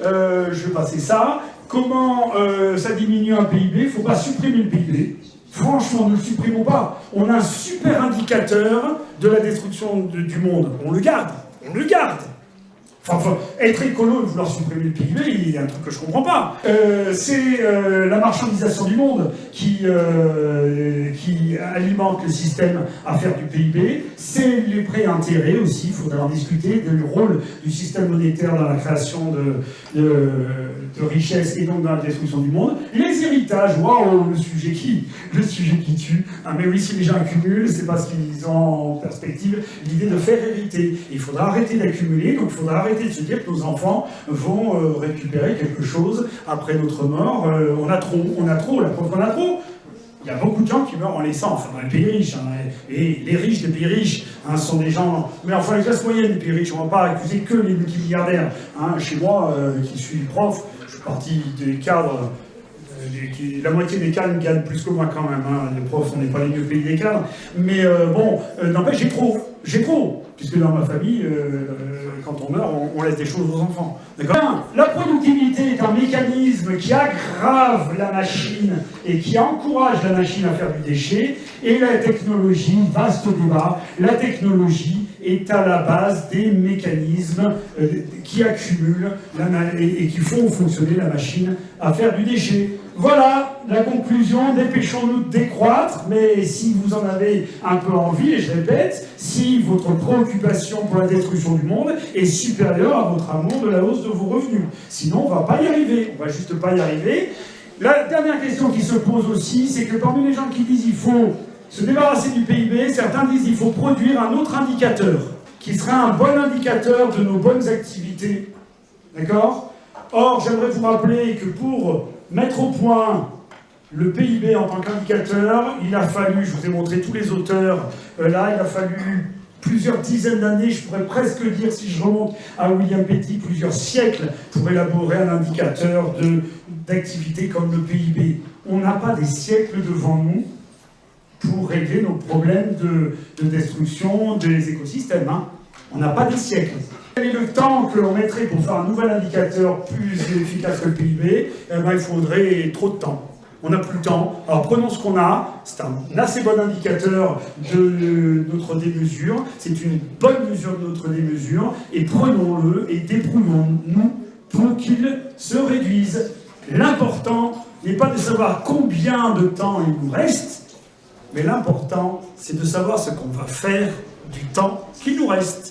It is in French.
je vais passer ça. Comment ça diminue un PIB? Il ne faut pas supprimer le PIB. Franchement, ne le supprimons pas. On a un super indicateur de la destruction du monde. On le garde. On le garde. Enfin, être écolo et vouloir supprimer le PIB, il y a un truc que je ne comprends pas. C'est la marchandisation du monde qui alimente le système à faire du PIB. C'est les prêts intérêts aussi, il faudra en discuter, du rôle du système monétaire dans la création de richesses et donc dans la destruction du monde. Les héritages, waouh, le sujet qui tue. Ah, mais oui, si les gens accumulent, c'est parce qu'ils ont en perspective l'idée de faire hériter. Et il faudra arrêter d'accumuler, donc il faudra arrêter de se dire que nos enfants vont récupérer quelque chose après notre mort. On a trop, la preuve qu'on a trop. Il y a beaucoup de gens qui meurent en laissant, enfin dans les pays riches, hein, et les riches des pays riches sont des gens... Mais enfin, les classes moyennes des pays riches, on ne va pas accuser que les multimilliardaires. Hein. Chez moi, qui suis prof, je suis parti des cadres... la moitié des cadres gagnent plus que moi quand même. Hein. Les profs, on n'est pas les mieux payés des cadres. Mais n'empêche, j'ai trop. Puisque dans ma famille, quand on meurt, on laisse des choses aux enfants. D'accord ? La productivité est un mécanisme qui aggrave la machine et qui encourage la machine à faire du déchet. Et la technologie, vaste débat, la technologie est à la base des mécanismes qui accumulent et qui font fonctionner la machine à faire du déchet. Voilà la conclusion, dépêchons-nous de décroître, mais si vous en avez un peu envie, et je répète, si votre préoccupation pour la destruction du monde est supérieure à votre amour de la hausse de vos revenus. Sinon, on ne va pas y arriver, on ne va juste pas y arriver. La dernière question qui se pose aussi, c'est que parmi les gens qui disent qu'il faut se débarrasser du PIB, certains disent qu'il faut produire un autre indicateur, qui sera un bon indicateur de nos bonnes activités. D'accord ? Or, j'aimerais vous rappeler que pour mettre au point le PIB en tant qu'indicateur, il a fallu, je vous ai montré tous les auteurs, là, il a fallu plusieurs dizaines d'années, je pourrais presque dire, si je remonte à William Petty, plusieurs siècles pour élaborer un indicateur d'activité comme le PIB. On n'a pas des siècles devant nous pour régler nos problèmes de destruction des écosystèmes. Hein. On n'a pas des siècles. Quel est le temps que l'on mettrait pour faire un nouvel indicateur plus efficace que le PIB? Il faudrait trop de temps. On n'a plus le temps. Alors prenons ce qu'on a. C'est un assez bon indicateur de notre démesure. C'est une bonne mesure de notre démesure. Et prenons-le et débrouillons-nous pour qu'il se réduise. L'important n'est pas de savoir combien de temps il nous reste, mais l'important, c'est de savoir ce qu'on va faire du temps qui nous reste.